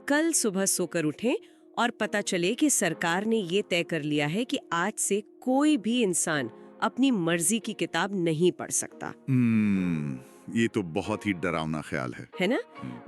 कल सुबह सोकर उठें और पता चले कि सरकार ने ये तय कर लिया है कि आज से कोई भी इंसान अपनी मर्जी की किताब नहीं पढ़ सकता। ये तो बहुत ही डरावना ख्याल है ना?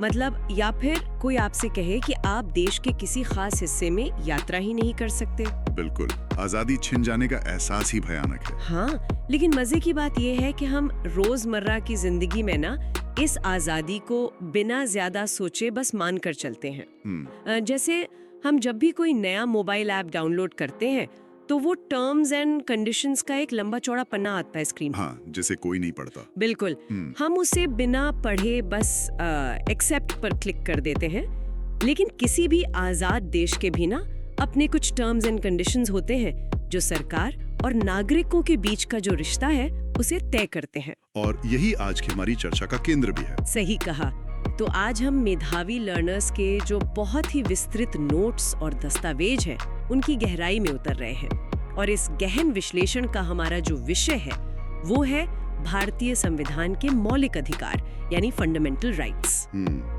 मतलब या फिर कोई आपसे कहे कि आप देश के किसी खास हिस्से में यात्रा ही नहीं कर सकते। बिल्कुल, आजादी छिन जाने का एहसास ही भयानक है। हाँ, लेकिन मजे की बात यह है कि हम रोजमर्रा की जिंदगी में ना इस आजादी को बिना ज्यादा सोचे बस मान कर चलते हैं। जैसे हम जब भी कोई नया मोबाइल ऐप डाउनलोड करते हैं तो वो टर्म्स एंड कंडीशंस का एक लंबा चौड़ा पन्ना आता है स्क्रीन। हाँ, जिसे कोई नहीं पढ़ता। बिल्कुल, हम उसे बिना पढ़े बस एक्सेप्ट पर क्लिक कर देते हैं। लेकिन किसी भी आजाद देश के भी ना अपने कुछ टर्म्स एंड कंडीशंस होते हैं जो सरकार और नागरिकों के बीच का जो रिश्ता है उसे तय करते हैं। और यही आज की हमारी चर्चा का केंद्र भी है। सही कहा। तो आज हम मेधावी लर्नर्स के जो बहुत ही विस्तृत नोट्स और दस्तावेज हैं, उनकी गहराई में उतर रहे हैं। और इस गहन विश्लेषण का हमारा जो विषय है वो है भारतीय संविधान के मौलिक अधिकार यानी फंडामेंटल राइट्स।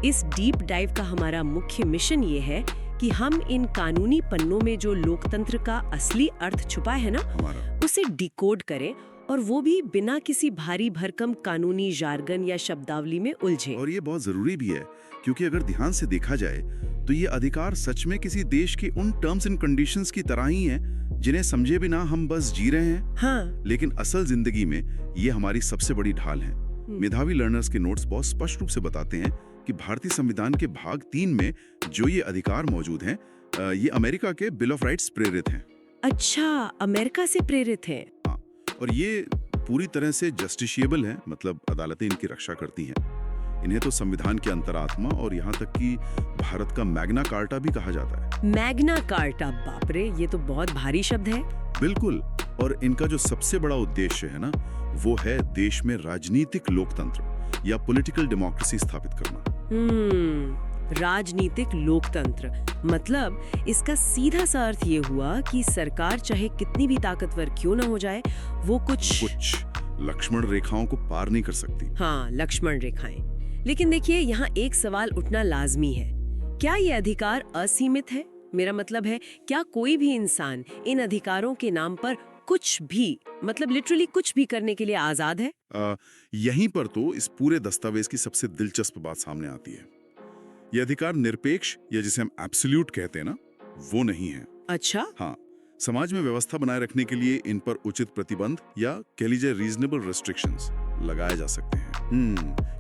इस डीप डाइव का हमारा मुख्य मिशन ये है कि हम इन कानूनी पन्नों में जो लोकतंत्र का असली अर्थ छुपा है ना, उसे डिकोड करें, और वो भी बिना किसी भारी भरकम कानूनी जार्गन या शब्दावली में उलझे। और ये बहुत जरूरी भी है, क्योंकि अगर ध्यान से देखा जाए तो ये अधिकार सच में किसी देश के उन टर्म्स एंड कंडीशंस की तरह ही हैं जिन्हें समझे बिना हम बस जी रहे हैं। हाँ। लेकिन असल जिंदगी में ये हमारी सबसे बड़ी ढाल है। मेधावी लर्नर्स के नोट्स बहुत स्पष्ट रूप से बताते हैं कि भारतीय संविधान के भाग 3 में जो ये अधिकार मौजूद हैं, ये अमेरिका के बिल ऑफ राइट्स प्रेरित हैं। अच्छा, अमेरिका से प्रेरित है। हाँ, और ये पूरी तरह से जस्टिशिएबल है, मतलब अदालतें इनकी रक्षा करती हैं। इन्हें तो संविधान की अंतरात्मा और यहाँ तक कि भारत का मैग्ना कार्टा भी कहा जाता है। मैग्ना कार्टा, बाप रे, ये तो बहुत भारी शब्द है। बिल्कुल, और इनका जो सबसे बड़ा उद्देश्य है ना, वो है देश में राजनीतिक लोकतंत्र या पॉलिटिकल डेमोक्रेसी स्थापित करना। राजनीतिक लोकतंत्र, मतलब इसका सीधा सा अर्थ ये हुआ कि सरकार चाहे कितनी भी ताकतवर क्यों ना हो जाए, वो कुछ लक्ष्मण रेखाओं को पार नहीं कर सकती। हाँ, लक्ष्मण रेखाएं। लेकिन देखिए, यहाँ एक सवाल उठना लाजमी है, क्या ये अधिकार असीमित है? मेरा मतलब है, क्या कोई भी इंसान इन अधिकारों के नाम पर कुछ भी, मतलब लिटरली कुछ भी करने के लिए आजाद है? यहीं पर तो इस पूरे दस्तावेज की सबसे दिलचस्प बात सामने आती है। ये अधिकार निरपेक्ष या जिसे हम एब्सोल्यूट कहते हैं ना, वो नहीं है। अच्छा। हाँ, समाज में व्यवस्था बनाए रखने के लिए इन पर उचित प्रतिबंध या कह लीजिए रीजनेबल रेस्ट्रिक्शंस लगाए जा सकते हैं।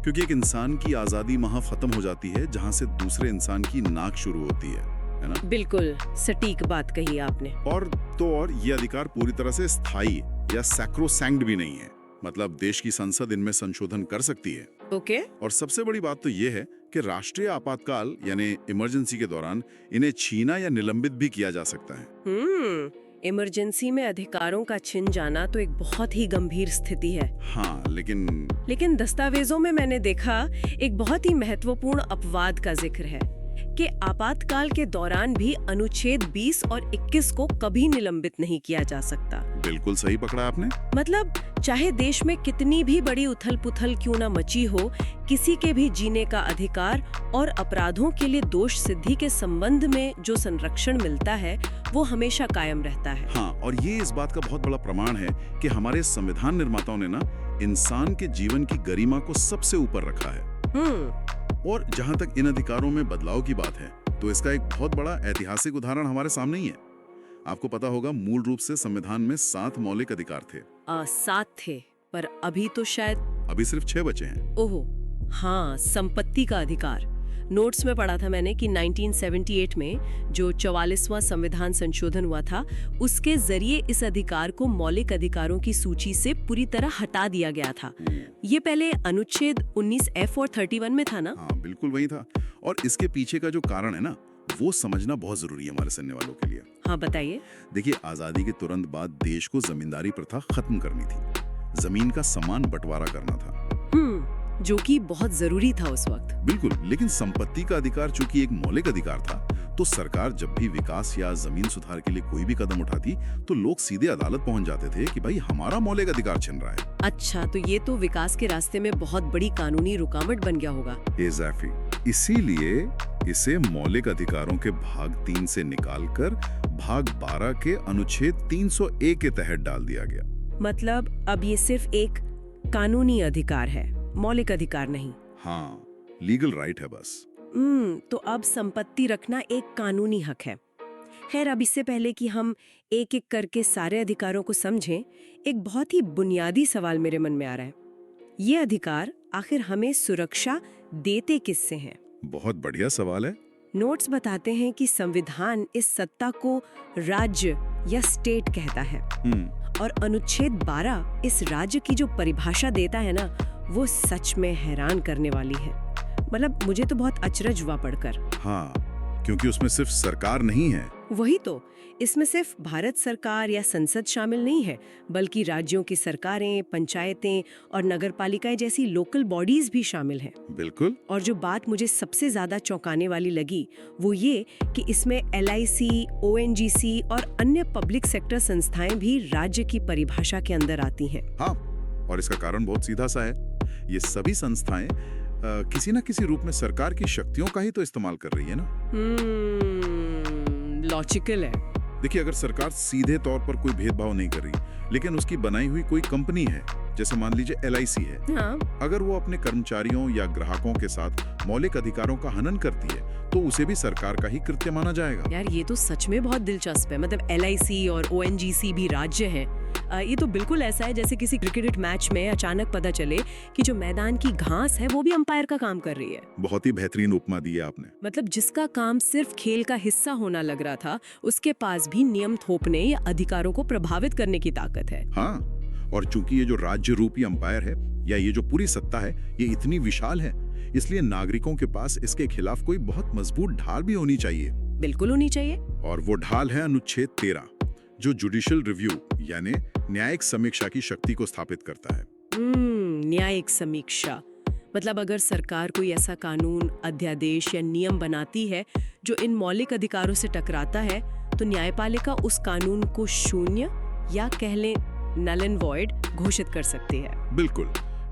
क्योंकि एक इंसान की आजादी वहां खत्म हो जाती है जहां से दूसरे इंसान की नाक शुरू होती है ना? बिल्कुल सटीक बात कही आपने। और ये अधिकार पूरी तरह से स्थायी या सैक्रोसैंक्ट भी नहीं है, मतलब देश की संसद इनमें संशोधन कर सकती है। ओके। और सबसे बड़ी बात तो ये है कि राष्ट्रीय आपातकाल यानी इमरजेंसी के दौरान इन्हें छीना या निलंबित भी किया जा सकता है। इमरजेंसी में अधिकारों का छिन जाना तो एक बहुत ही गंभीर स्थिति है। हाँ, लेकिन दस्तावेजों में मैंने देखा एक बहुत ही महत्वपूर्ण अपवाद का जिक्र है कि आपातकाल के दौरान भी अनुच्छेद 20 और 21 को कभी निलंबित नहीं किया जा सकता। बिल्कुल सही पकड़ा आपने। मतलब चाहे देश में कितनी भी बड़ी उथल-पुथल क्यों ना मची हो, किसी के भी जीने का अधिकार और अपराधों के लिए दोष सिद्धि के संबंध में जो संरक्षण मिलता है वो हमेशा कायम रहता है। हाँ, और ये इस बात का बहुत बड़ा प्रमाण है कि हमारे संविधान निर्माताओं ने ना इंसान के जीवन की गरिमा को सबसे ऊपर रखा है। और जहाँ तक इन अधिकारों में बदलाव की बात है, तो इसका एक बहुत बड़ा ऐतिहासिक उदाहरण हमारे सामने ही है। आपको पता होगा, मूल रूप से संविधान में 7 मौलिक अधिकार थे। 7 थे, पर अभी तो शायद अभी सिर्फ 6 बचे हैं। ओहो, हाँ, संपत्ति का अधिकार। नोट्स में पढ़ा था मैंने कि 1978 में जो 44वां संविधान संशोधन हुआ था, उसके जरिए इस अधिकार को मौलिक अधिकारों की सूची से पूरी तरह हटा दिया गया था। ये पहले अनुच्छेद 19F और 31 में था ना? हाँ, बिल्कुल वही था। और इसके पीछे का जो कारण है ना, वो समझना बहुत जरूरी है हमारे सुनने वालों के लिए। हाँ, बताइए। देखिए, आजादी के तुरंत बाद देश को जमींदारी प्रथा खत्म करनी थी, जमीन का समान बंटवारा करना था, जो कि बहुत जरूरी था उस वक्त। बिल्कुल, लेकिन संपत्ति का अधिकार चूंकि एक मौलिक अधिकार था, तो सरकार जब भी विकास या जमीन सुधार के लिए कोई भी कदम उठाती तो लोग सीधे अदालत पहुंच जाते थे कि भाई हमारा मौलिक अधिकार छिन रहा है। अच्छा, तो ये तो विकास के रास्ते में बहुत बड़ी कानूनी रुकावट बन गया होगा। एग्जैक्टली। इसीलिए इसे मौलिक अधिकारों के भाग 3 से निकालकर भाग 12 के अनुच्छेद 300A के तहत डाल दिया गया। मतलब अब ये सिर्फ एक कानूनी अधिकार है, मौलिक अधिकार नहीं। हाँ, लीगल राइट है बस। तो अब संपत्ति रखना एक कानूनी हक है। खैर, अब इससे पहले कि हम एक एक करके सारे अधिकारों को समझें, एक बहुत ही बुनियादी सवाल मेरे मन में आ रहा है। ये अधिकार आखिर हमें सुरक्षा देते किससे हैं? बहुत बढ़िया सवाल है। नोट्स बताते हैं कि संविधान इस सत्ता को राज्य या स्टेट कहता है और अनुच्छेद 12 इस राज्य की जो परिभाषा देता है ना, वो सच में हैरान करने वाली है। मतलब मुझे तो बहुत अचरज हुआ पढ़कर। हाँ, क्योंकि उसमें सिर्फ सरकार नहीं है। वही तो, इसमें सिर्फ भारत सरकार या संसद शामिल नहीं है, बल्कि राज्यों की सरकारें, पंचायतें और नगरपालिकाएं जैसी लोकल बॉडीज भी शामिल हैं। बिल्कुल। और जो बात मुझे सबसे ज्यादा चौंकाने वाली लगी वो ये कि इसमें LIC, ONGC और अन्य पब्लिक सेक्टर संस्थाएं भी राज्य की परिभाषा के अंदर आती हैं। हाँ, और इसका कारण बहुत सीधा सा है। ये सभी संस्थाएं किसी न किसी रूप में सरकार की शक्तियों का ही तो इस्तेमाल कर रही है ना। लॉजिकल है। देखिए, अगर सरकार सीधे तौर पर कोई भेदभाव नहीं कर रही, लेकिन उसकी बनाई हुई कोई कंपनी है, जैसे मान लीजिए LIC है, हाँ। अगर वो अपने कर्मचारियों या ग्राहकों के साथ मौलिक अधिकारों का हनन करती है, तो उसे भी सरकार का ही कृत्य माना जाएगा। यार, ये तो सच में बहुत दिलचस्प है। मतलब LIC और ONGC भी राज्य हैं। ये तो बिल्कुल ऐसा है जैसे किसी क्रिकेट मैच में अचानक पता चले कि जो मैदान की घास है वो भी अंपायर का काम कर रही है। बहुत ही बेहतरीन उपमा दी है आपने। मतलब जिसका काम सिर्फ खेल का हिस्सा होना लग रहा था, उसके पास भी नियम थोपने या अधिकारों को प्रभावित करने की ताकत है। हाँ, और चूंकि ये जो राज्य रूपी अंपायर है या ये जो पूरी सत्ता है, ये इतनी विशाल है, इसलिए नागरिकों के पास इसके खिलाफ कोई बहुत मजबूत ढाल भी होनी चाहिए। बिल्कुल होनी चाहिए। और वो ढाल है अनुच्छेद 13, जो जुडिशियल रिव्यू यानी न्यायिक समीक्षा की शक्ति को स्थापित करता है। न्यायिक समीक्षा मतलब अगर सरकार कोई ऐसा कानून, अध्यादेश या नियम बनाती है जो इन मौलिक अधिकारों से टकराता है, तो न्यायपालिका उस कानून को शून्य या कह लें नल एंड वॉइड घोषित कर सकती है। बिल्कुल,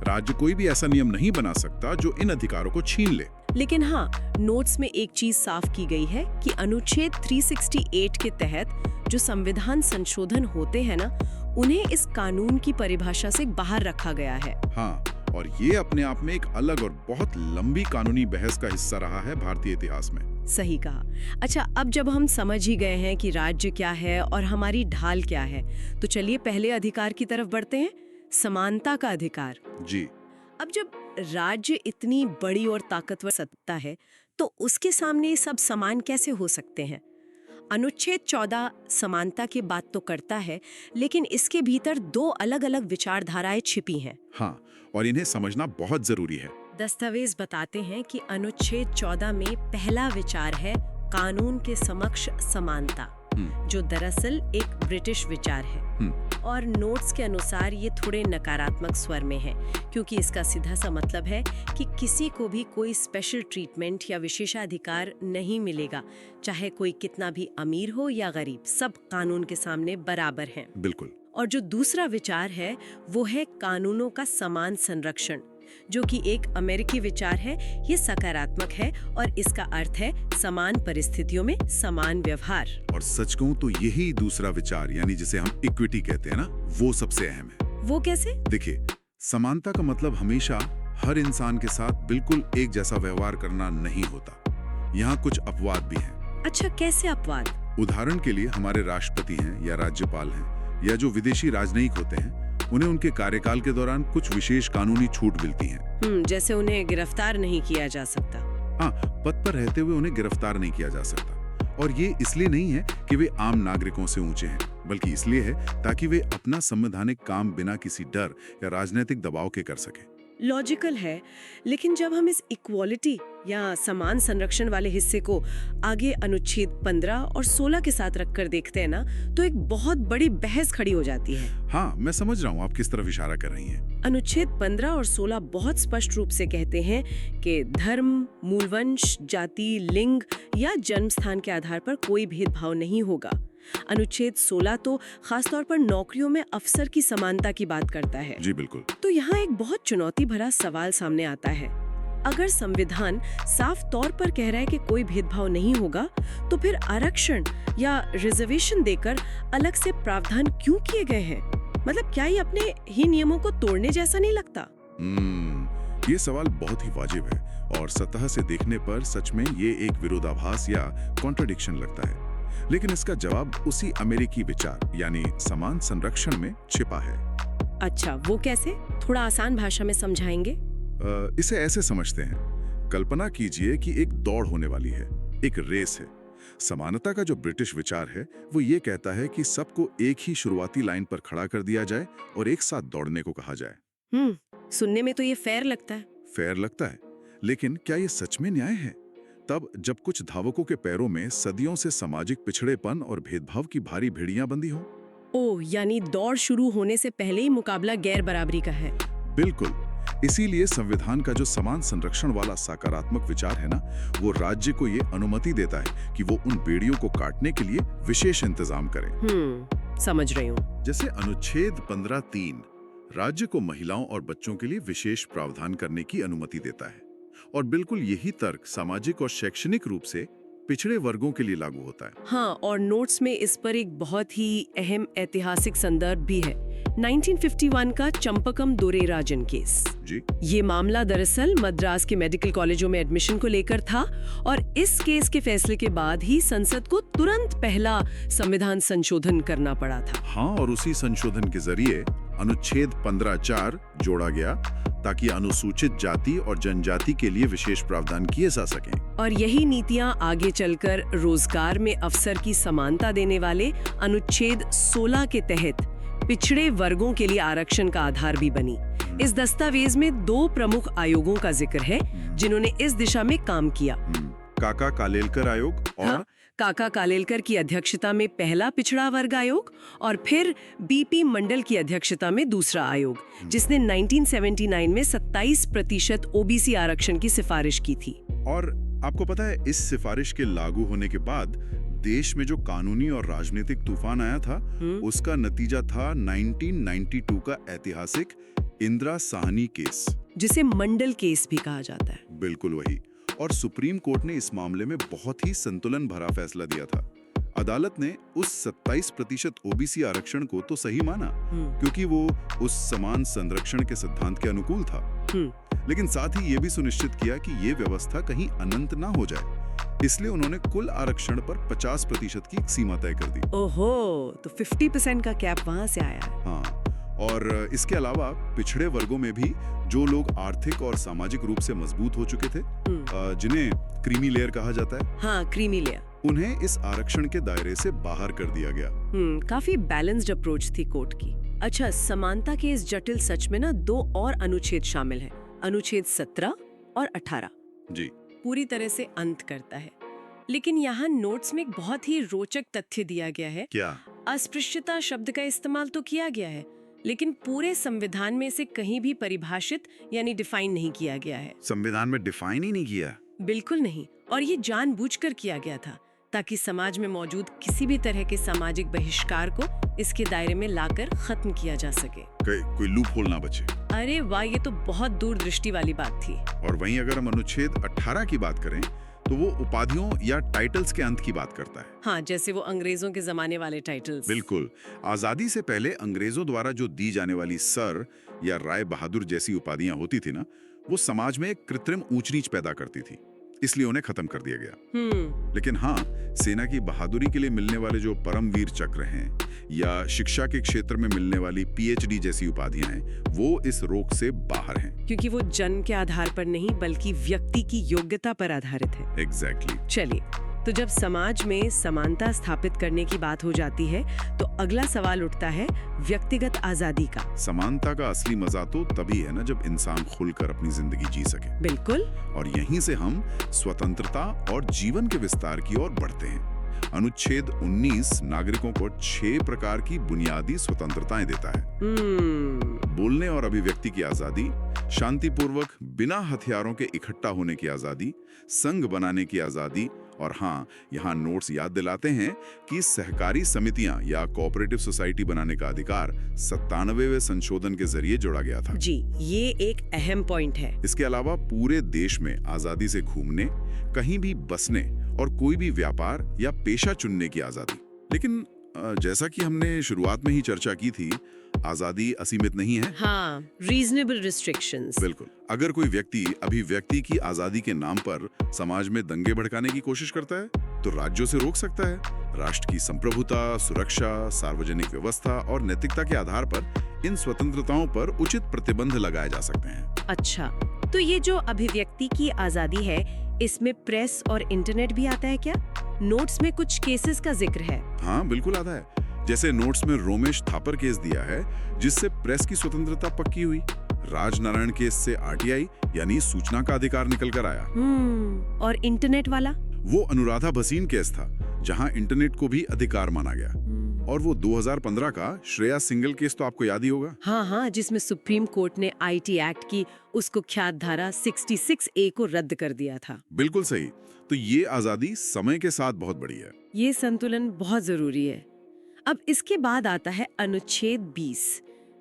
राज्य कोई भी ऐसा नियम नहीं बना सकता जो इन अधिकारों को छीन ले। लेकिन हाँ, नोट्स में एक चीज साफ की गई है कि अनुच्छेद 368 के तहत जो संविधान संशोधन होते हैं ना, उन्हें इस कानून की परिभाषा से बाहर रखा गया है। हाँ, और ये अपने आप में एक अलग और बहुत लंबी कानूनी बहस का हिस्सा रहा है भारतीय इतिहास में। सही कहा। अच्छा, अब जब हम समझ ही गए हैं कि राज्य क्या है और हमारी ढाल क्या है, तो चलिए पहले अधिकार की तरफ बढ़ते हैं, समानता का अधिकार। जी। अब जब राज्य इतनी बड़ी और ताकतवर सत्ता है, तो उसके सामने सब समान कैसे हो सकते हैं? अनुच्छेद 14 समानता की बात तो करता है, लेकिन इसके भीतर दो अलग-अलग विचारधाराएं छिपी हैं। हाँ, और इन्हें समझना बहुत जरूरी है। दस्तावेज बताते हैं कि अनुच्छेद 14 में पहला विचार है कानून के समक्ष समानता, जो दरअसल एक ब्रिटिश विचार है। और नोट्स के अनुसार ये थोड़े नकारात्मक स्वर में है, क्योंकि इसका सीधा सा मतलब है कि किसी को भी कोई स्पेशल ट्रीटमेंट या विशेषाधिकार नहीं मिलेगा, चाहे कोई कितना भी अमीर हो या गरीब, सब कानून के सामने बराबर हैं। बिल्कुल। और जो दूसरा विचार है वो है कानूनों का समान संरक्षण, जो कि एक अमेरिकी विचार है। ये सकारात्मक है और इसका अर्थ है समान परिस्थितियों में समान व्यवहार। और सच कहूं तो यही दूसरा विचार, यानी जिसे हम इक्विटी कहते हैं ना, वो सबसे अहम है। वो कैसे? देखिए, समानता का मतलब हमेशा हर इंसान के साथ बिल्कुल एक जैसा व्यवहार करना नहीं होता। यहाँ कुछ अपवाद भी हैं। अच्छा, कैसे अपवाद? उदाहरण के लिए हमारे राष्ट्रपति हैं या राज्यपाल हैं या जो विदेशी राजनयिक होते हैं, उन्हें उनके कार्यकाल के दौरान कुछ विशेष कानूनी छूट मिलती हैं। जैसे उन्हें गिरफ्तार नहीं किया जा सकता। हाँ, पद पर रहते हुए उन्हें गिरफ्तार नहीं किया जा सकता। और ये इसलिए नहीं है कि वे आम नागरिकों से ऊंचे हैं, बल्कि इसलिए है ताकि वे अपना संवैधानिक काम बिना किसी डर या राजनीतिक दबाव के कर सकें। लॉजिकल है, लेकिन जब हम इस इक्वालिटी या समान संरक्षण वाले हिस्से को आगे अनुच्छेद 15 और 16 के साथ रखकर देखते हैं ना, तो एक बहुत बड़ी बहस खड़ी हो जाती है। हाँ, मैं समझ रहा हूँ आप किस तरफ इशारा कर रही हैं। अनुच्छेद 15 और 16 बहुत स्पष्ट रूप से कहते हैं कि धर्म, मूलवंश, जाति, लिंग या जन्म स्थान के आधार पर कोई भेदभाव नहीं होगा। अनुच्छेद 16 तो खासतौर पर नौकरियों में अफसर की समानता की बात करता है। जी बिल्कुल। तो यहाँ एक बहुत चुनौती भरा सवाल सामने आता है। अगर संविधान साफ तौर पर कह रहा है कि कोई भेदभाव नहीं होगा, तो फिर आरक्षण या रिजर्वेशन देकर अलग से प्रावधान क्यों किए गए हैं? मतलब क्या ये अपने ही नियमों को तोड़ने जैसा नहीं लगता? ये सवाल बहुत ही वाजिब है और सतह से देखने पर सच में ये एक विरोधाभास या कॉन्ट्रडिक्शन लगता है। लेकिन इसका जवाब उसी अमेरिकी विचार यानी समान संरक्षण में छिपा है। अच्छा, वो कैसे? थोड़ा आसान भाषा में समझाएंगे? इसे ऐसे समझते हैं, कल्पना कीजिए कि एक दौड़ होने वाली है, एक रेस है। समानता का जो ब्रिटिश विचार है वो ये कहता है कि सबको एक ही शुरुआती लाइन पर खड़ा कर दिया जाए और एक साथ दौड़ने को कहा जाए। सुनने में तो ये फेयर लगता है। फेयर लगता है, लेकिन क्या ये सच में न्याय है? तब जब कुछ धावकों के पैरों में सदियों से सामाजिक पिछड़ेपन और भेदभाव की भारी भेड़ियां बंधी हों। ओह, यानी दौड़ शुरू होने से पहले ही मुकाबला गैर बराबरी का है। बिल्कुल। इसीलिए संविधान का जो समान संरक्षण वाला सकारात्मक विचार है ना, वो राज्य को ये अनुमति देता है कि वो उन बेड़ियों को काटने के लिए विशेष इंतजाम करे। समझ रही हूँ। जैसे अनुच्छेद 15(3) राज्य को महिलाओं और बच्चों के लिए विशेष प्रावधान करने की अनुमति देता है, और बिल्कुल यही तर्क सामाजिक और शैक्षणिक रूप से पिछड़े वर्गों के लिए लागू होता है। हाँ, और नोट्स में इस पर एक बहुत ही अहम ऐतिहासिक संदर्भ भी है, 1951 का चंपकम दोरेराजन केस। जी। ये मामला दरअसल मद्रास के मेडिकल कॉलेजों में एडमिशन को लेकर था, और इस केस के फैसले के बाद ही संसद को तुरंत पहला संविधान संशोधन करना पड़ा था। हाँ, और उसी संशोधन के जरिए अनुच्छेद 15(4) जोड़ा गया ताकि अनुसूचित जाति और जनजाति के लिए विशेष प्रावधान किए जा सकें। और यही नीतियां आगे चलकर रोजगार में अवसर की समानता देने वाले अनुच्छेद 16 के तहत पिछड़े वर्गों के लिए आरक्षण का आधार भी बनी। इस दस्तावेज में 2 प्रमुख आयोगों का जिक्र है जिन्होंने इस दिशा में काम किया। काका कालेलकर आयोग और हाँ, काका कालेलकर की अध्यक्षता में पहला पिछड़ा वर्ग आयोग, और फिर बीपी मंडल की अध्यक्षता में दूसरा आयोग, जिसने 1979 में 27% ओबीसी आरक्षण की सिफारिश की थी। और आपको पता है, इस सिफारिश के लागू होने के बाद देश में जो कानूनी और राजनीतिक तूफान आया था, उसका नतीजा था 1992 का ऐतिहासिक इंदिरा साहनी केस, जिसे मंडल केस भी कहा जाता है। बिल्कुल वही। और सुप्रीम कोर्ट ने इस मामले में बहुत ही संतुलन भरा फैसला दिया था। अदालत ने उस 27% ओबीसी आरक्षण को तो सही माना, क्योंकि वो उस समान संरक्षण के सिद्धांत के अनुकूल था। लेकिन साथ ही ये भी सुनिश्चित किया कि ये व्यवस्था कहीं अनंत ना हो जाए। इसलिए उन्होंने कुल आरक्षण पर 50% की एक सीमा तय कर दी। ओहो, तो 50% का कैप वहां से आया है। हाँ, और इसके अलावा पिछड़े वर्गों में भी जो लोग आर्थिक और सामाजिक रूप से मजबूत हो चुके थे, जिन्हें क्रीमी लेयर कहा जाता है, हाँ, क्रीमी लेयर, उन्हें इस आरक्षण के दायरे से बाहर कर दिया गया। काफी बैलेंस्ड अप्रोच थी कोर्ट की। अच्छा, समानता के इस जटिल सच में ना 2 और अनुच्छेद शामिल हैं, अनुच्छेद 17 और 18। जी। पूरी तरह से अंत करता है। लेकिन यहाँ नोट्स में एक बहुत ही रोचक तथ्य दिया गया है। क्या? अस्पृश्यता शब्द का इस्तेमाल तो किया गया है, लेकिन पूरे संविधान में इसे कहीं भी परिभाषित यानी डिफाइन नहीं किया गया है। संविधान में डिफाइन ही नहीं किया? बिल्कुल नहीं, और ये जानबूझकर किया गया था ताकि समाज में मौजूद किसी भी तरह के सामाजिक बहिष्कार को इसके दायरे में लाकर खत्म किया जा सके। कोई लूप होल ना बचे। अरे वाह, ये तो बहुत दूरदृष्टि वाली बात थी। और वहीं अगर हम अनुच्छेद 18 की बात करें तो वो उपाधियों या टाइटल्स के अंत की बात करता है। हाँ, जैसे वो अंग्रेजों के जमाने वाले टाइटल्स। बिल्कुल। आजादी से पहले अंग्रेजों द्वारा जो दी जाने वाली सर या राय बहादुर जैसी उपाधियां होती थी ना, वो समाज में एक कृत्रिम ऊंच नीच पैदा करती थी, इसलिए उन्हें खत्म कर दिया गया। लेकिन हाँ, सेना की बहादुरी के लिए मिलने वाले जो परमवीर चक्र हैं या शिक्षा के क्षेत्र में मिलने वाली पीएचडी जैसी उपाधियां हैं, वो इस रोक से बाहर हैं। क्योंकि वो जन्म के आधार पर नहीं बल्कि व्यक्ति की योग्यता पर आधारित है। एग्जैक्टली। चलिए, तो जब समाज में समानता स्थापित करने की बात हो जाती है तो अगला सवाल उठता है व्यक्तिगत आजादी का। समानता का असली मजा तो तभी है ना जब इंसान खुलकर अपनी जिंदगी जी सके। बिल्कुल। और यहीं से हम स्वतंत्रता और जीवन के विस्तार की ओर बढ़ते हैं। अनुच्छेद 19 नागरिकों को 6 प्रकार की बुनियादी स्वतंत्रताएं देता है। बोलने और अभिव्यक्ति की आजादी, शांतिपूर्वक बिना हथियारों के इकट्ठा होने की आजादी, संघ बनाने की आजादी और हाँ, यहाँ नोट्स याद दिलाते हैं कि सहकारी समितियां या कोऑपरेटिव सोसाइटी बनाने का अधिकार 97वें संशोधन के जरिए जोड़ा गया था। जी, ये एक अहम पॉइंट है। इसके अलावा पूरे देश में आजादी से घूमने, कहीं भी बसने और कोई भी व्यापार या पेशा चुनने की आजादी। लेकिन जैसा कि हमने शुरुआत में ही चर्चा की थी, आजादी असीमित नहीं है। हाँ, रीजनेबल रिस्ट्रिक्शंस। बिल्कुल। अगर कोई व्यक्ति अभिव्यक्ति की आजादी के नाम पर समाज में दंगे भड़काने की कोशिश करता है, तो राज्यों से रोक सकता है। राष्ट्र की संप्रभुता, सुरक्षा, सार्वजनिक व्यवस्था और नैतिकता के आधार पर इन स्वतंत्रताओं पर उचित प्रतिबंध लगाए जा सकते हैं। अच्छा, तो ये जो अभिव्यक्ति की आजादी है, इसमें प्रेस और इंटरनेट भी आता है क्या? नोट्स में कुछ केसेस का जिक्र है। हाँ, बिल्कुल आता है। जैसे नोट्स में रोमेश थापर केस दिया है, जिससे प्रेस की स्वतंत्रता पक्की हुई। राजनारायण केस से आरटीआई यानी सूचना का अधिकार निकल कर आया। और इंटरनेट वाला? वो अनुराधा भसीन केस था, जहां इंटरनेट को भी अधिकार माना गया। और वो 2015 का श्रेया सिंगल केस तो आपको याद ही होगा। हाँ, जिसमें सुप्रीम कोर्ट ने आईटी एक्ट की उस कुख्यात धारा 66A को रद्द कर दिया था। बिल्कुल सही। तो ये आजादी समय के साथ बहुत बड़ी है। ये संतुलन बहुत जरूरी है। अब इसके बाद आता है अनुच्छेद 20,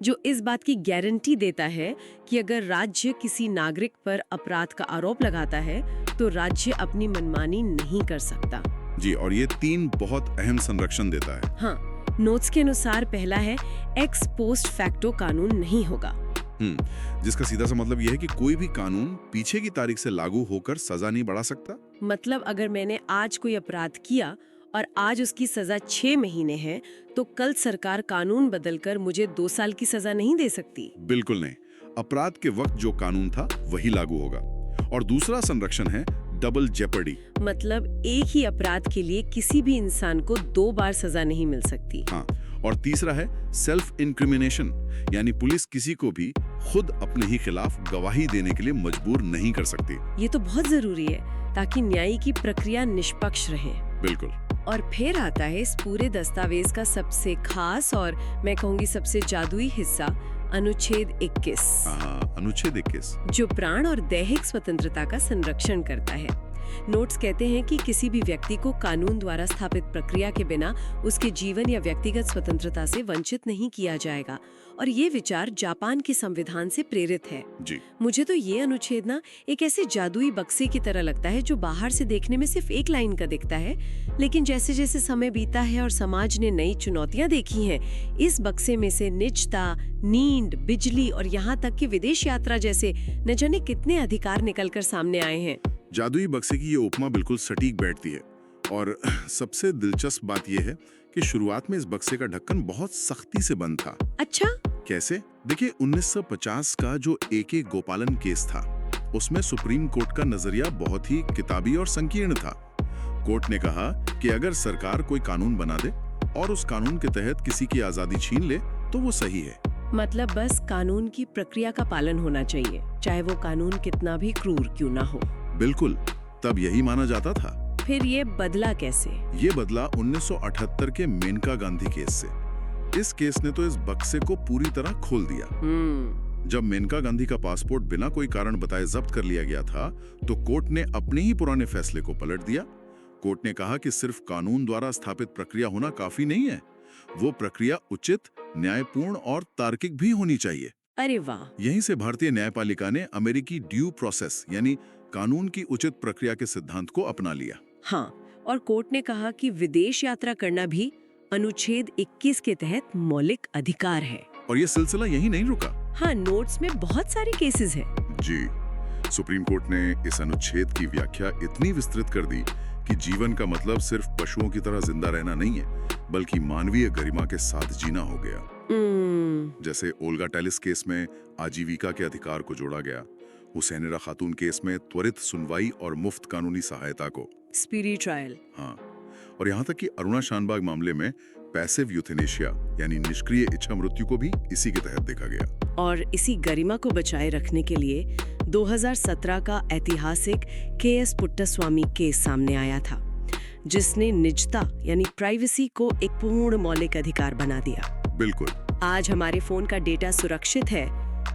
जो इस बात की गारंटी देता है कि अगर राज्य किसी नागरिक पर अपराध का आरोप लगाता है, तो राज्य अपनी मनमानी नहीं कर सकता। जी, और ये 3 बहुत अहम संरक्षण देता है। हाँ, नोट्स के अनुसार पहला है एक्स पोस्ट फैक्टो कानून नहीं होगा। जिसका सीधा सा मतलब यह है कि कोई भी कानून पीछे की तारीख से लागू होकर सजा नहीं बढ़ा सकता। मतलब अगर मैंने आज कोई अपराध किया और आज उसकी सजा 6 महीने है, तो कल सरकार कानून बदलकर मुझे 2 साल की सजा नहीं दे सकती। बिल्कुल नहीं। अपराध के वक्त जो कानून था वही लागू होगा। और दूसरा संरक्षण है डबल जेपर्डी। मतलब एक ही अपराध के लिए किसी भी इंसान को 2 बार सजा नहीं मिल सकती। हाँ, और तीसरा है सेल्फ इंक्रिमिनेशन, यानी पुलिस किसी को भी खुद अपने ही खिलाफ गवाही देने के लिए मजबूर नहीं कर सकती। ये तो बहुत जरूरी है ताकि न्याय की प्रक्रिया निष्पक्ष रहे। बिल्कुल। और फिर आता है इस पूरे दस्तावेज का सबसे खास और मैं कहूँगी सबसे जादुई हिस्सा, अनुच्छेद 21। अनुच्छेद 21 जो प्राण और दैहिक स्वतंत्रता का संरक्षण करता है। नोट्स कहते हैं कि किसी भी व्यक्ति को कानून द्वारा स्थापित प्रक्रिया के बिना उसके जीवन या व्यक्तिगत स्वतंत्रता से वंचित नहीं किया जाएगा। और ये विचार जापान के संविधान से प्रेरित है। जी। मुझे तो ये अनुच्छेद ना एक ऐसे जादुई बक्से की तरह लगता है, जो बाहर से देखने में सिर्फ एक लाइन का दिखता है, लेकिन जैसे जैसे समय बीता है और समाज ने नई चुनौतियां देखी हैं, इस बक्से में से निजता, नींद, बिजली और यहाँ तक कि विदेश यात्रा जैसे न जाने कितने अधिकार निकलकर सामने आए हैं। जादुई बक्से की ये उपमा बिल्कुल सटीक बैठती है। और सबसे दिलचस्प बात यह है कि शुरुआत में इस बक्से का ढक्कन बहुत सख्ती से बंद था। अच्छा, कैसे? देखिए, 1950 का जो AK गोपालन केस था, उसमें सुप्रीम कोर्ट का नजरिया बहुत ही किताबी और संकीर्ण था। कोर्ट ने कहा कि अगर सरकार कोई कानून बना दे और उस कानून के तहत किसी की आजादी छीन ले, तो वो सही है। मतलब बस कानून की प्रक्रिया का पालन होना चाहिए, चाहे वो कानून कितना भी क्रूर क्यों ना हो। बिल्कुल, तब यही माना जाता था। फिर ये बदला कैसे? ये बदला 1978 के मेनका गांधी केस से। इस केस ने तो इस बक्से को पूरी तरह खोल दिया। जब मेनका गांधी का पासपोर्ट बिना कोई कारण बताए जब्त कर लिया गया था, तो कोर्ट ने अपने ही पुराने फैसले को पलट दिया। कोर्ट ने कहा कि सिर्फ कानून द्वारा स्थापित प्रक्रिया होना काफी नहीं है, वो प्रक्रिया उचित, न्यायपूर्ण और तार्किक भी होनी चाहिए। अरे वाह! यहीं से भारतीय न्यायपालिका ने अमेरिकी ड्यू प्रोसेस यानी कानून की उचित प्रक्रिया के सिद्धांत को अपना लिया। हाँ, और कोर्ट ने कहा कि विदेश यात्रा करना भी अनुच्छेद 21 के तहत मौलिक अधिकार है। और ये सिलसिला यही नहीं रुका। हाँ, नोट्स में बहुत सारे केसेस हैं। जी, सुप्रीम कोर्ट ने इस अनुच्छेद की व्याख्या इतनी विस्तृत कर दी कि जीवन का मतलब सिर्फ पशुओं की तरह जिंदा रहना नहीं है, बल्कि मानवीय गरिमा के साथ जीना हो गया। जैसे ओल्गा टेलिस केस में आजीविका के अधिकार को जोड़ा गया, हुसैनरा खातून केस में त्वरित सुनवाई और मुफ्त कानूनी सहायता को, स्पीडी ट्रायल। हाँ, और यहाँ तक कि अरुणा शानबाग मामले में पैसिव यूथेनेशिया यानी निष्क्रिय इच्छा मृत्यु को भी इसी के तहत देखा गया। और इसी गरिमा को बचाए रखने के लिए 2017 का ऐतिहासिक KS पुट्टास्वामी केस सामने आया था, जिसने निजता यानी प्राइवेसी को एक पूर्ण मौलिक अधिकार बना दिया। बिल्कुल। आज हमारे फोन का डेटा सुरक्षित है,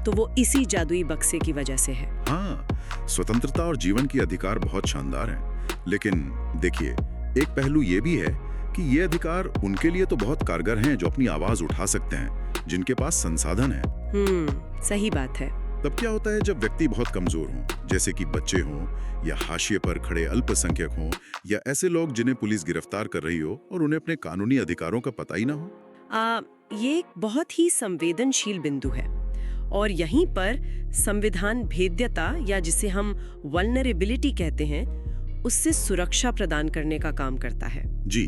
तो वो इसी जादुई बक्से की वजह से है। हाँ, स्वतंत्रता और जीवन के अधिकार बहुत शानदार हैं, लेकिन देखिए, एक पहलू ये भी है कि ये अधिकार उनके लिए तो बहुत कारगर हैं जो अपनी आवाज उठा सकते हैं, जिनके पास संसाधन है। सही बात है। तब क्या होता है जब व्यक्ति बहुत कमजोर हों, जैसे कि बच्चे हों या हाशिए पर खड़े अल्पसंख्यक हों या ऐसे लोग जिन्हें पुलिस गिरफ्तार कर रही हो और उन्हें अपने कानूनी अधिकारों का पता ही ना हो? ये एक बहुत ही संवेदनशील बिंदु है और यहीं पर संविधान भेद्यता या जिसे हम वल्नरेबिलिटी कहते हैं, उससे सुरक्षा प्रदान करने का काम करता है। जी।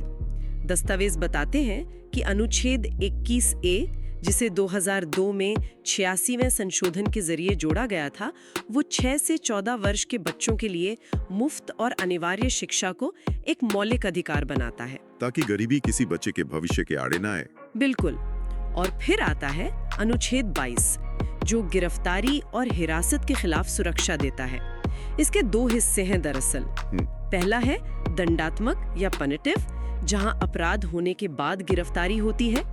दस्तावेज बताते हैं कि अनुच्छेद 21A, जिसे 2002 में 86वें संशोधन के जरिए जोड़ा गया था, वो 6 से 14 वर्ष के बच्चों के लिए मुफ्त और अनिवार्य शिक्षा को एक मौलिक अधिकार बनाता है, ताकि गरीबी किसी बच्चे के भविष्य के आड़े ना आए। बिल्कुल। और फिर आता है अनुच्छेद 22, जो गिरफ्तारी और हिरासत के खिलाफ सुरक्षा देता है। इसके 2 हिस्से हैं दरअसल। पहला है दंडात्मक या पनिटिव, जहां अपराध होने के बाद गिरफ्तारी होती है।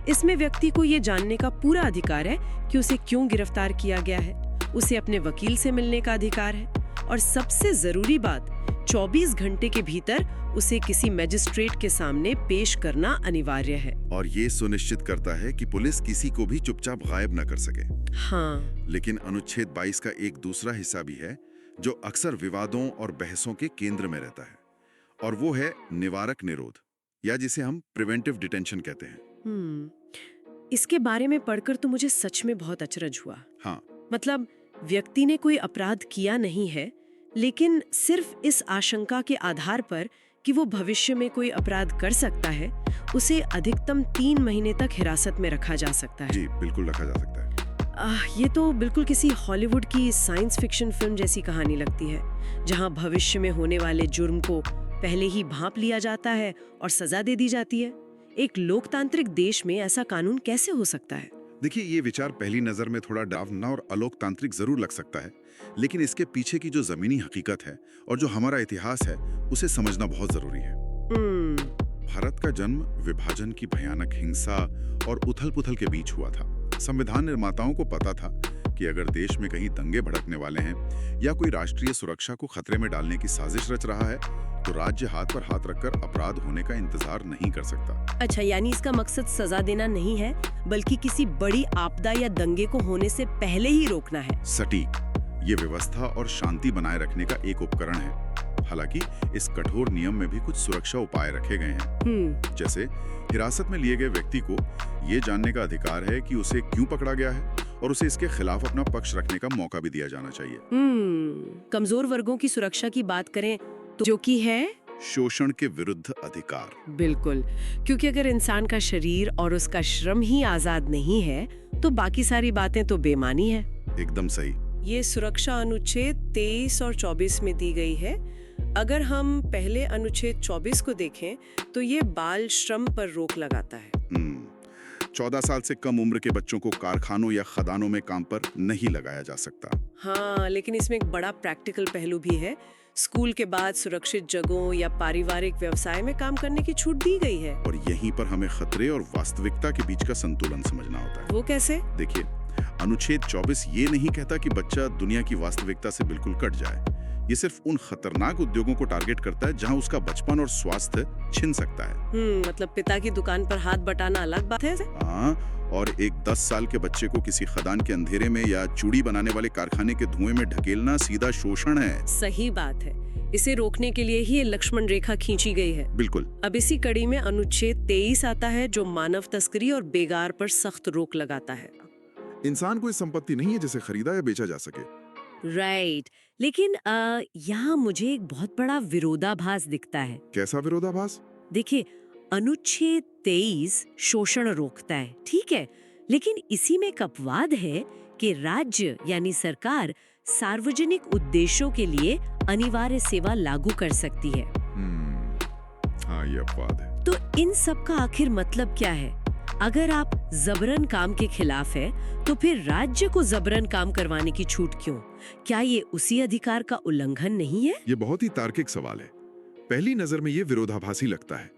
इसमें व्यक्ति को ये जानने का पूरा अधिकार है कि उसे क्यों गिरफ्तार किया गया है, उसे अपने वकील से मिलने का अधिकार है, और सबसे जरूरी बात, 24 घंटे के भीतर उसे किसी मजिस्ट्रेट के सामने पेश करना अनिवार्य है। और ये सुनिश्चित करता है कि पुलिस किसी को भी चुपचाप गायब न कर सके। हाँ। लेकिन अनुच्छेद 22 का एक दूसरा हिस्सा भी है जो अक्सर विवादों और बहसों के केंद्र में रहता है, और वो है निवारक निरोध, या जिसे हम प्रिवेंटिव डिटेंशन कहते हैं। इसके बारे में पढ़कर तो मुझे सच में बहुत अचरज हुआ। हाँ। मतलब व्यक्ति ने कोई अपराध किया नहीं है, लेकिन सिर्फ इस आशंका के आधार पर कि वो भविष्य में कोई अपराध कर सकता है, उसे अधिकतम 3 महीने तक हिरासत में रखा जा सकता है। जी, बिल्कुल रखा जा सकता है। ये तो बिल्कुल किसी हॉलीवुड की साइंस फिक्शन फिल्म जैसी कहानी लगती है, जहां भविष्य में होने वाले जुर्म को पहले ही भांप लिया जाता है और सजा दे दी जाती है। एक लोकतांत्रिक देश में ऐसा कानून कैसे हो सकता है? देखिए, ये विचार पहली नजर में थोड़ा डरावना और अलोकतांत्रिक जरूर लग सकता है, लेकिन इसके पीछे की जो जमीनी हकीकत है और जो हमारा इतिहास है, उसे समझना बहुत जरूरी है। भारत का जन्म विभाजन की भयानक हिंसा और उथल-पुथल के बीच हुआ था। संविधान निर्माताओं को पता था कि अगर देश में कहीं दंगे भड़कने वाले हैं या कोई राष्ट्रीय सुरक्षा को खतरे में डालने की साजिश रच रहा है, तो राज्य हाथ पर हाथ रखकर अपराध होने का इंतजार नहीं कर सकता। अच्छा, यानी इसका मकसद सजा देना नहीं है, बल्कि किसी बड़ी आपदा या दंगे को होने से पहले ही रोकना है। सटीक। ये व्यवस्था और शांति बनाए रखने का एक उपकरण है। हालांकि इस कठोर नियम में भी कुछ सुरक्षा उपाय रखे गए हैं। जैसे हिरासत में लिए गए व्यक्ति को ये जानने का अधिकार है कि उसे क्यों पकड़ा गया है, और उसे इसके खिलाफ अपना पक्ष रखने का मौका भी दिया जाना चाहिए। कमजोर वर्गों की सुरक्षा की बात करें तो जो कि है शोषण के विरुद्ध अधिकार। बिल्कुल, क्योंकि अगर इंसान का शरीर और उसका श्रम ही आजाद नहीं है, तो बाकी सारी बातें तो बेमानी है। एकदम सही। ये सुरक्षा अनुच्छेद 23 और 24 में दी गई है। अगर हम पहले अनुच्छेद 24 को देखें तो ये बाल श्रम पर रोक लगाता है। 14 साल से कम उम्र के बच्चों को कारखानों या खदानों में काम पर नहीं लगाया जा सकता। हाँ, लेकिन इसमें एक बड़ा प्रैक्टिकल पहलू भी है। स्कूल के बाद सुरक्षित जगहों या पारिवारिक व्यवसाय में काम करने की छूट दी गई है। और यहीं पर हमें खतरे और वास्तविकता के बीच का संतुलन समझना होता है। वो कैसे? देखिए, अनुच्छेद 24 ये नहीं कहता कि बच्चा दुनिया की वास्तविकता से बिल्कुल कट जाए। ये सिर्फ उन खतरनाक उद्योगों को टारगेट करता है जहां उसका बचपन और स्वास्थ्य छिन सकता है। मतलब पिता की दुकान पर हाथ बटाना अलग बात है। हाँ, और एक 10 साल के बच्चे को किसी खदान के अंधेरे में या चूड़ी बनाने वाले कारखाने के धुएं में ढकेलना सीधा शोषण है। सही बात है। इसे रोकने के लिए ही ये लक्ष्मण रेखा खींची गई है। बिल्कुल। अब इसी कड़ी में अनुच्छेद 23 आता है, जो मानव तस्करी और बेगार पर सख्त रोक लगाता है। इंसान कोई संपत्ति नहीं है जिसे खरीदा या बेचा जा सके। राइट। लेकिन यहाँ मुझे एक बहुत बड़ा विरोधाभास दिखता है। कैसा विरोधाभास? देखिए, अनुच्छेद 23 शोषण रोकता है, ठीक है, लेकिन इसी में एक अपवाद है कि राज्य यानी सरकार सार्वजनिक उद्देश्यों के लिए अनिवार्य सेवा लागू कर सकती है। हाँ, ये अपवाद है। तो इन सब का आखिर मतलब क्या है? अगर आप जबरन काम के खिलाफ है, तो फिर राज्य को जबरन काम करवाने की छूट क्यों? क्या ये उसी अधिकार का उल्लंघन नहीं है? ये बहुत ही तार्किक सवाल है। पहली नजर में ये विरोधाभासी लगता है,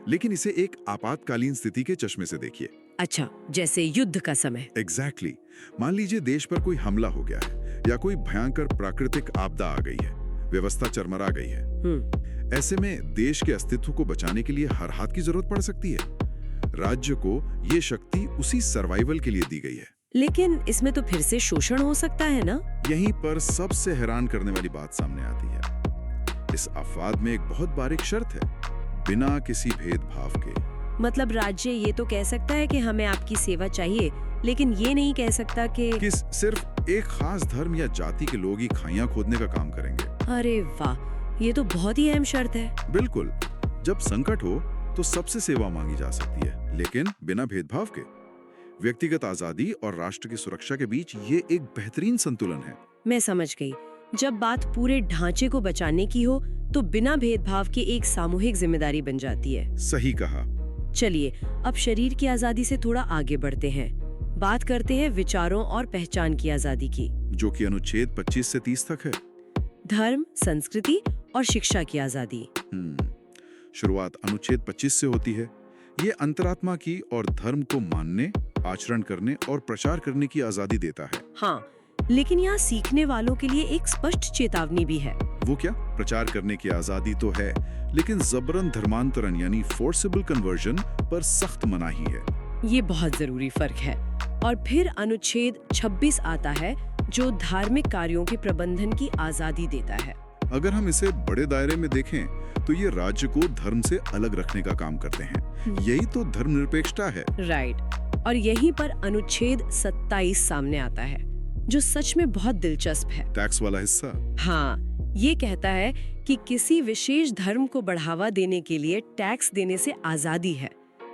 लेकिन इसे एक आपातकालीन स्थिति के चश्मे से देखिए। अच्छा, जैसे युद्ध का समय। एग्जैक्टली मान लीजिए देश पर कोई हमला हो गया है या कोई भयंकर प्राकृतिक आपदा आ गई है, व्यवस्था चरमरा गई है। ऐसे में देश के अस्तित्व को बचाने के लिए हर हाथ की जरूरत पड़ सकती है। राज्य को ये शक्ति उसी सर्वाइवल के लिए दी गई है। लेकिन इसमें तो फिर से शोषण हो सकता है ना? यहीं पर सबसे हैरान करने वाली बात सामने आती है। इस अपवाद में एक बहुत बारीक शर्त है, बिना किसी भेदभाव के। मतलब राज्य ये तो कह सकता है कि हमें आपकी सेवा चाहिए, लेकिन ये नहीं कह सकता कि सिर्फ एक खास धर्म या जाति के लोग ही खाइयां खोदने का काम करेंगे। अरे वाह, ये तो बहुत ही अहम शर्त है। बिल्कुल, जब संकट हो तो सबसे सेवा मांगी जा सकती है, लेकिन बिना भेदभाव के। व्यक्तिगत आजादी और राष्ट्र की सुरक्षा के बीच ये एक बेहतरीन संतुलन है। मैं समझ गई। जब बात पूरे ढांचे को बचाने की हो तो बिना भेदभाव के एक सामूहिक जिम्मेदारी बन जाती है। सही कहा। चलिए अब शरीर की आजादी से थोड़ा आगे बढ़ते हैं। बात करते हैं विचारों और पहचान की आजादी की, जो कि अनुच्छेद 25 से 30 तक है। धर्म, संस्कृति और शिक्षा की आजादी। शुरुआत अनुच्छेद 25 से होती है। ये अंतरात्मा की और धर्म को मानने, आचरण करने और प्रचार करने की आजादी देता है। हाँ, लेकिन यहाँ सीखने वालों के लिए एक स्पष्ट चेतावनी भी है। वो क्या? प्रचार करने की आजादी तो है, लेकिन जबरन धर्मांतरण यानी फोर्सेबल कन्वर्जन पर सख्त मनाही है। ये बहुत जरूरी फर्क है। और फिर अनुच्छेद 26 आता है, जो धार्मिक कार्यों के प्रबंधन की आजादी देता है। अगर हम इसे बड़े दायरे में देखें तो ये राज्य को धर्म से अलग रखने का काम करते हैं। यही तो धर्मनिरपेक्षता है। राइट। और यहीं पर अनुच्छेद 27 सामने आता है, जो सच में बहुत दिलचस्प है। टैक्स वाला हिस्सा। हाँ, ये कहता है कि किसी विशेष धर्म को बढ़ावा देने के लिए टैक्स देने से आजादी है।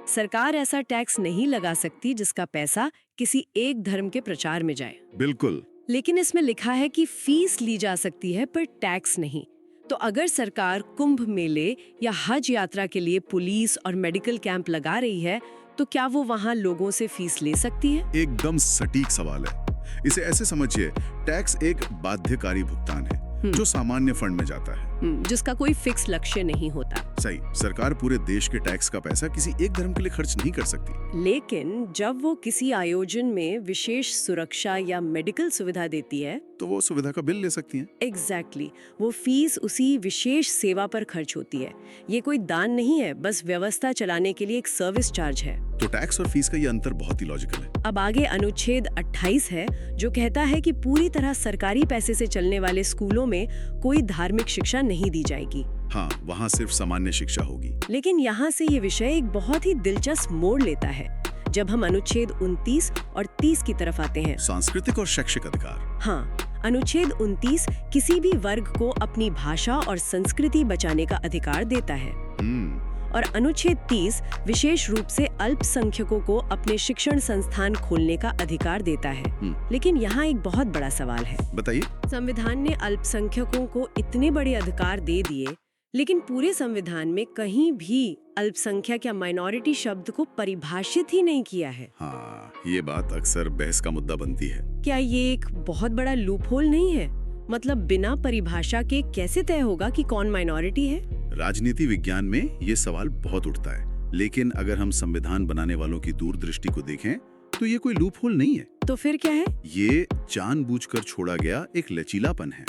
सरकार ऐसा टैक्स नहीं लगा सकती जिसका पैसा किसी एक धर्म के प्रचार में जाए। बिल्कुल। लेकिन इसमें लिखा है कि फीस ली जा सकती है पर टैक्स नहीं। तो अगर सरकार कुंभ मेले या हज यात्रा के लिए पुलिस और मेडिकल कैंप लगा रही है, तो क्या वो वहाँ लोगों से फीस ले सकती है? एकदम सटीक सवाल है। इसे ऐसे समझिए, टैक्स एक बाध्यकारी भुगतान है जो सामान्य फंड में जाता है, जिसका कोई फिक्स लक्ष्य नहीं होता। सही। सरकार पूरे देश के टैक्स का पैसा किसी एक धर्म के लिए खर्च नहीं कर सकती। लेकिन जब वो किसी आयोजन में विशेष सुरक्षा या मेडिकल सुविधा देती है, तो वो सुविधा का बिल ले सकती हैं। एग्जैक्टली। वो फीस उसी विशेष सेवा पर खर्च होती है। ये कोई दान नहीं है, बस व्यवस्था चलाने के लिए एक सर्विस चार्ज है। तो टैक्स और फीस का ये अंतर बहुत ही लॉजिकल है। अब आगे अनुच्छेद 28 है, जो कहता है कि पूरी तरह सरकारी पैसे से चलने वाले स्कूलों में कोई धार्मिक शिक्षा नहीं दी जाएगी। हाँ, वहाँ सिर्फ सामान्य शिक्षा होगी। लेकिन यहाँ से ये विषय एक बहुत ही दिलचस्प मोड़ लेता है जब हम अनुच्छेद 29 और 30 की तरफ आते हैं। सांस्कृतिक और शैक्षिक अधिकार। हाँ, अनुच्छेद 29 किसी भी वर्ग को अपनी भाषा और संस्कृति बचाने का अधिकार देता है। और अनुच्छेद 30 विशेष रूप से अल्पसंख्यकों को अपने शिक्षण संस्थान खोलने का अधिकार देता है। लेकिन यहाँ एक बहुत बड़ा सवाल है। बताइए। संविधान ने अल्पसंख्यकों को इतने बड़े अधिकार दे दिए, लेकिन पूरे संविधान में कहीं भी अल्पसंख्यक या माइनॉरिटी शब्द को परिभाषित ही नहीं किया है। हाँ, ये बात अक्सर बहस का मुद्दा बनती है। क्या ये एक बहुत बड़ा लूपहोल नहीं है? मतलब बिना परिभाषा के कैसे तय होगा कि कौन माइनॉरिटी है? राजनीति विज्ञान में ये सवाल बहुत उठता है, लेकिन अगर हम संविधान बनाने वालों की दूरदृष्टि को देखें तो ये कोई लूपहोल नहीं है। तो फिर क्या है? ये जानबूझकर छोड़ा गया एक लचीलापन है।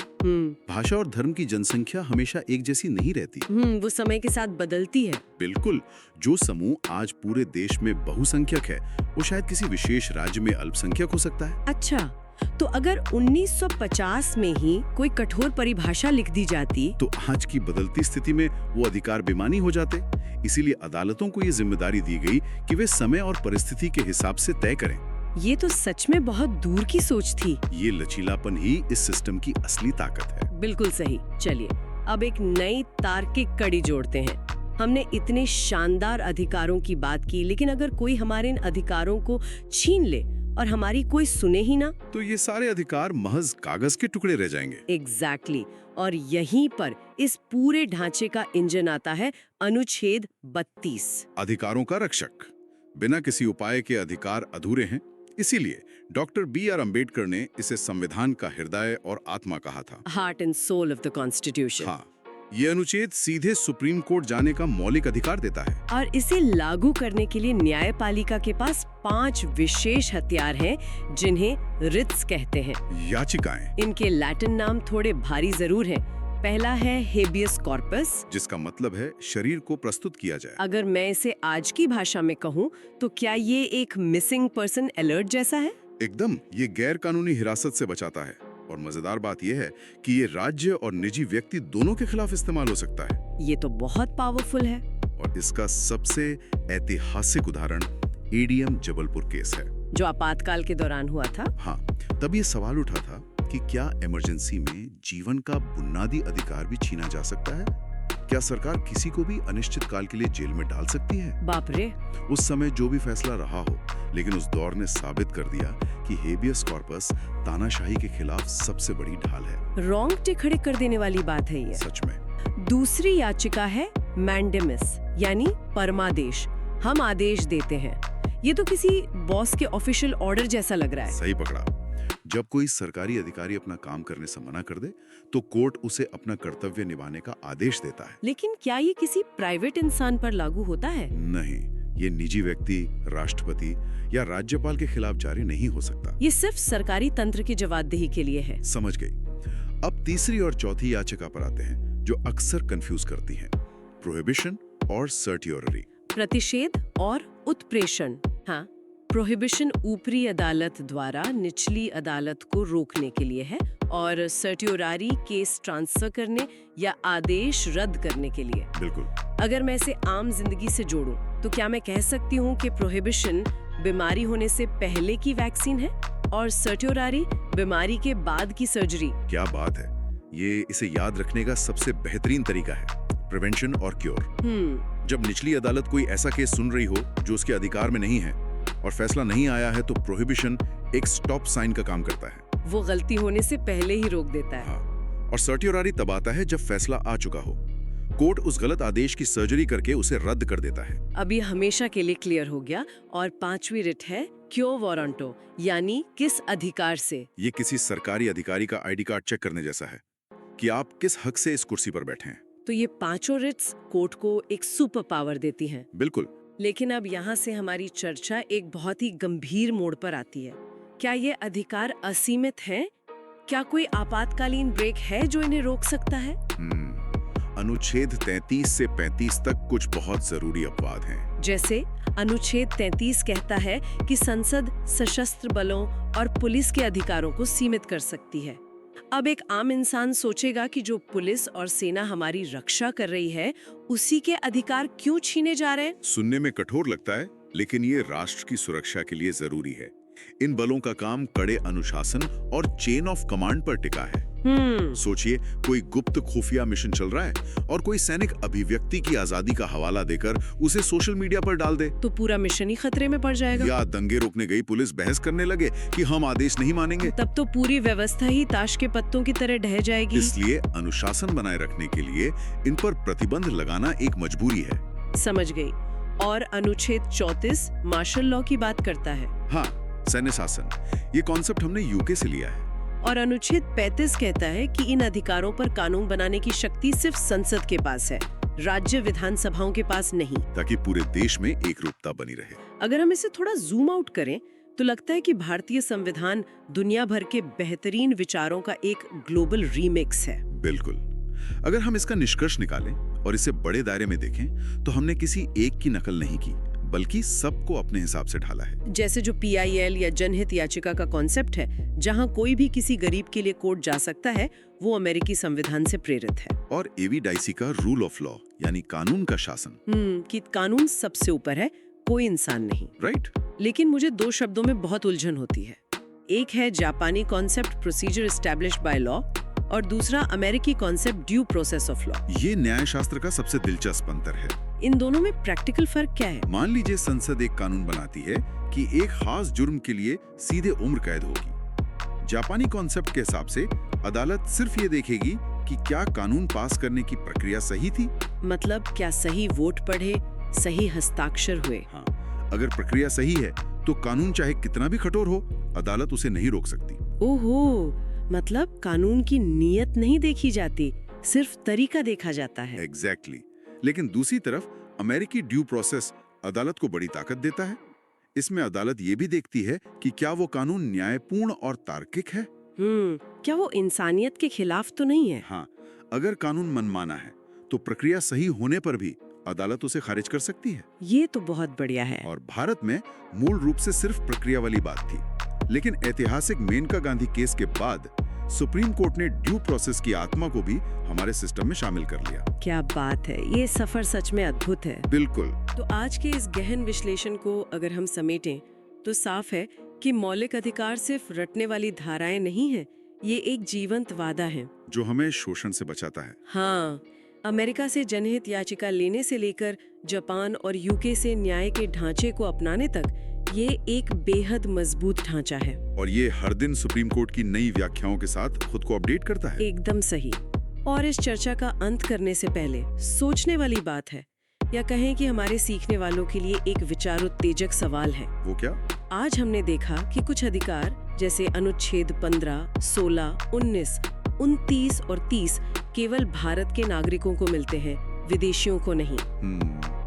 भाषा और धर्म की जनसंख्या हमेशा एक जैसी नहीं रहती। वो समय के साथ बदलती है। बिल्कुल। जो समूह आज पूरे देश में बहुसंख्यक है, वो शायद किसी विशेष राज्य में अल्पसंख्यक हो सकता है। अच्छा, तो अगर 1950 में ही कोई कठोर परिभाषा लिख दी जाती, तो आज की बदलती स्थिति में वो अधिकार बेमानी हो जाते। इसीलिए अदालतों को ये जिम्मेदारी दी गई कि वे समय और परिस्थिति के हिसाब से तय करें। ये तो सच में बहुत दूर की सोच थी। ये लचीलापन ही इस सिस्टम की असली ताकत है। बिल्कुल सही। चलिए अब एक नई तार्किक कड़ी जोड़ते हैं। हमने इतने शानदार अधिकारों की बात की, लेकिन अगर कोई हमारे इन अधिकारों को छीन ले और हमारी कोई सुने ही ना, तो ये सारे अधिकार महज कागज के टुकड़े रह जाएंगे। एग्जैक्टली। और यहीं पर इस पूरे ढांचे का इंजन आता है अनुच्छेद 32। अधिकारों का रक्षक। बिना किसी उपाय के अधिकार अधूरे हैं। इसीलिए डॉक्टर B.R. अम्बेडकर ने इसे संविधान का हृदय और आत्मा कहा था। Heart and soul of the constitution. हाँ, ये अनुच्छेद सीधे सुप्रीम कोर्ट जाने का मौलिक अधिकार देता है। और इसे लागू करने के लिए न्यायपालिका के पास 5 विशेष हथियार हैं जिन्हें रिट्स कहते हैं। याचिकाएं, इनके लैटिन नाम थोड़े भारी जरूर हैं। पहला है हेबियस कॉर्पस, जिसका मतलब है शरीर को प्रस्तुत किया जाए। अगर मैं इसे आज की भाषा में कहूँ तो क्या ये एक मिसिंग पर्सन अलर्ट जैसा है? एकदम, ये गैर कानूनी हिरासत से बचाता है। और मजेदार बात यह है कि ये राज्य और निजी व्यक्ति दोनों के खिलाफ इस्तेमाल हो सकता है। ये तो बहुत पावरफुल है। और इसका सबसे ऐतिहासिक उदाहरण एडीएम जबलपुर केस है, जो आपातकाल के दौरान हुआ था। हाँ, तब ये सवाल उठा था कि क्या इमरजेंसी में जीवन का बुनियादी अधिकार भी छीना जा सकता है? क्या सरकार किसी को भी अनिश्चित काल के लिए जेल में डाल सकती है? बाप रे। उस समय जो भी फैसला रहा हो, लेकिन उस दौर ने साबित कर दिया कि हेबियस कॉर्पस तानाशाही के खिलाफ सबसे बड़ी ढाल है। रोंगटे खड़े कर देने वाली बात है ये। सच में। दूसरी याचिका है मैंडेमिस, यानी परमादेश। हम आदेश देते हैं। ये तो किसी बॉस के ऑफिशियल ऑर्डर जैसा लग रहा है। सही पकड़ा। जब कोई सरकारी अधिकारी अपना काम करने से मना कर दे, तो कोर्ट उसे अपना कर्तव्य निभाने का आदेश देता है। लेकिन क्या ये किसी प्राइवेट इंसान पर लागू होता है? नहीं, ये निजी व्यक्ति, राष्ट्रपति या राज्यपाल के खिलाफ जारी नहीं हो सकता। ये सिर्फ सरकारी तंत्र की जवाबदेही के लिए है। समझ गई। अब तीसरी और चौथी याचिका पर आते हैं, जो अक्सर कंफ्यूज करती हैं। प्रोहिबिशन और सर्टियोररी। प्रतिषेध और उत्प्रेषण। हाँ, प्रोहिबिशन ऊपरी अदालत द्वारा निचली अदालत को रोकने के लिए है, और सर्टियोरारी केस ट्रांसफर करने या आदेश रद्द करने के लिए। बिल्कुल। अगर मैं इसे आम जिंदगी से जोड़ूं, तो क्या मैं कह सकती हूँ कि प्रोहिबिशन बीमारी होने से पहले की वैक्सीन है और सर्टियोरारी बीमारी के बाद की सर्जरी? क्या बात है! ये इसे याद रखने का सबसे बेहतरीन तरीका है, प्रिवेंशन और क्योर। जब निचली अदालत कोई ऐसा केस सुन रही हो जो उसके अधिकार में नहीं है और फैसला नहीं आया है, तो प्रोहिबिशन एक स्टॉप साइन का काम करता है। वो गलती होने से पहले ही रोक देता है। हाँ। और सर्टियोरारी तब आता है जब फैसला आ चुका हो। कोर्ट उस गलत आदेश की सर्जरी करके उसे रद्द कर देता है। अब ये हमेशा के लिए क्लियर हो गया। और 5वीं रिट है क्यो वारंटो, यानी किस अधिकार से। ये किसी सरकारी अधिकारी का आईडी कार्ड चेक करने जैसा है कि आप किस हक से इस कुर्सी पर बैठे हैं। तो ये 5 रिट्स कोर्ट को एक सुपर पावर देती हैं। बिल्कुल। लेकिन अब यहाँ से हमारी चर्चा एक बहुत ही गंभीर मोड़ पर आती है। क्या ये अधिकार असीमित हैं? क्या कोई आपातकालीन ब्रेक है जो इन्हें रोक सकता है? अनुच्छेद 33 से 35 तक कुछ बहुत जरूरी अपवाद हैं। जैसे अनुच्छेद 33 कहता है कि संसद सशस्त्र बलों और पुलिस के अधिकारों को सीमित कर सकती है। अब एक आम इंसान सोचेगा कि जो पुलिस और सेना हमारी रक्षा कर रही है, उसी के अधिकार क्यों छीने जा रहे हैं? सुनने में कठोर लगता है, लेकिन ये राष्ट्र की सुरक्षा के लिए जरूरी है। इन बलों का काम कड़े अनुशासन और चेन ऑफ कमांड पर टिका है। सोचिए, कोई गुप्त खुफिया मिशन चल रहा है और कोई सैनिक अभिव्यक्ति की आजादी का हवाला देकर उसे सोशल मीडिया पर डाल दे, तो पूरा मिशन ही खतरे में पड़ जाएगा। या दंगे रोकने गई पुलिस बहस करने लगे कि हम आदेश नहीं मानेंगे, तब तो पूरी व्यवस्था ही ताश के पत्तों की तरह ढह जाएगी। इसलिए अनुशासन बनाए रखने के लिए इन पर प्रतिबंध लगाना एक मजबूरी है। समझ गई। और अनुच्छेद 34 मार्शल लॉ की बात करता है। हाँ, सैन्य शासन। ये कॉन्सेप्ट हमने यूके से लिया है। और अनुच्छेद 35 कहता है कि इन अधिकारों पर कानून बनाने की शक्ति सिर्फ संसद के पास है, राज्य विधानसभाओं के पास नहीं, ताकि पूरे देश में एकरूपता बनी रहे। अगर हम इसे थोड़ा जूम आउट करें, तो लगता है कि भारतीय संविधान दुनिया भर के बेहतरीन विचारों का एक ग्लोबल रीमिक्स है। बिल्कुल। अगर हम इसका निष्कर्ष निकालें और इसे बड़े दायरे में देखें, तो हमने किसी एक की नकल नहीं की, बल्कि सबको अपने हिसाब से ढाला है। जैसे जो PIL या जनहित याचिका का कॉन्सेप्ट है, जहां कोई भी किसी गरीब के लिए कोर्ट जा सकता है, वो अमेरिकी संविधान से प्रेरित है। और एवी डाइसी का रूल ऑफ लॉ, यानी कानून का शासन, कि कानून सबसे ऊपर है, कोई इंसान नहीं। राइट। लेकिन मुझे 2 शब्दों में बहुत उलझन होती है। एक है जापानी concept procedure established by law, और दूसरा अमेरिकी concept due process of law. ये न्याय शास्त्र का सबसे दिलचस्प अंतर है। इन दोनों में प्रैक्टिकल फर्क क्या है? मान लीजिए संसद एक कानून बनाती है कि एक खास जुर्म के लिए सीधे उम्र कैद होगी। जापानी कॉन्सेप्ट के हिसाब से अदालत सिर्फ ये देखेगी कि क्या कानून पास करने की प्रक्रिया सही थी, मतलब क्या सही वोट पढ़े, सही हस्ताक्षर हुए। हाँ, अगर प्रक्रिया सही है तो कानून चाहे कितना भी कठोर हो, अदालत उसे नहीं रोक सकती। ओहो, मतलब कानून की नीयत नहीं देखी जाती, सिर्फ तरीका देखा जाता है। एग्जैक्टली। लेकिन दूसरी तरफ अमेरिकी ड्यू प्रोसेस अदालत को बड़ी ताकत देता है। इसमें अदालत ये भी देखती है कि क्या वो कानून न्यायपूर्ण और तार्किक है। क्या वो इंसानियत के खिलाफ तो नहीं है? हाँ, अगर कानून मनमाना है तो प्रक्रिया सही होने पर भी अदालत उसे खारिज कर सकती है। ये तो बहुत बढ़िया है। और भारत में मूल रूप से सिर्फ प्रक्रिया वाली बात थी, लेकिन ऐतिहासिक मेनका गांधी केस के बाद सुप्रीम कोर्ट ने ड्यू प्रोसेस की आत्मा को भी हमारे सिस्टम में शामिल कर लिया। क्या बात है, ये सफर सच में अद्भुत है। बिल्कुल। तो आज के इस गहन विश्लेषण को अगर हम समेटें तो साफ है कि मौलिक अधिकार सिर्फ रटने वाली धाराएं नहीं है, ये एक जीवंत वादा है जो हमें शोषण से बचाता है। हाँ, अमेरिका से जनहित याचिका लेने से लेकर जापान और यूके से न्याय के ढांचे को अपनाने तक ये एक बेहद मजबूत ढांचा है। और ये हर दिन सुप्रीम कोर्ट की नई व्याख्याओं के साथ खुद को अपडेट करता है। एकदम सही। और इस चर्चा का अंत करने से पहले सोचने वाली बात है, या कहें कि हमारे सीखने वालों के लिए एक विचारोत्तेजक सवाल है। वो क्या? आज हमने देखा कि कुछ अधिकार जैसे अनुच्छेद 15, 16, 19, 29 और 30 केवल भारत के नागरिकों को मिलते हैं, विदेशियों को नहीं।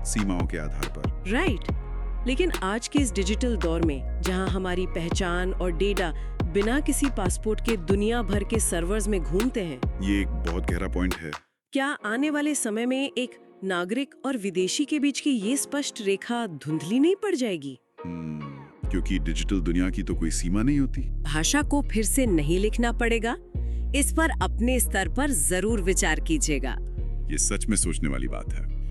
सीमाओं के आधार पर। राइट। लेकिन आज के इस डिजिटल दौर में जहां हमारी पहचान और डेटा बिना किसी पासपोर्ट के दुनिया भर के सर्वर्स में घूमते हैं, ये एक बहुत गहरा पॉइंट है। क्या आने वाले समय में एक नागरिक और विदेशी के बीच की ये स्पष्ट रेखा धुंधली नहीं पड़ जाएगी? क्योंकि डिजिटल दुनिया की तो कोई सीमा नहीं होती। भाषा को फिर से नहीं लिखना पड़ेगा। इस पर अपने स्तर पर जरूर विचार कीजिएगा। ये सच में सोचने वाली बात है।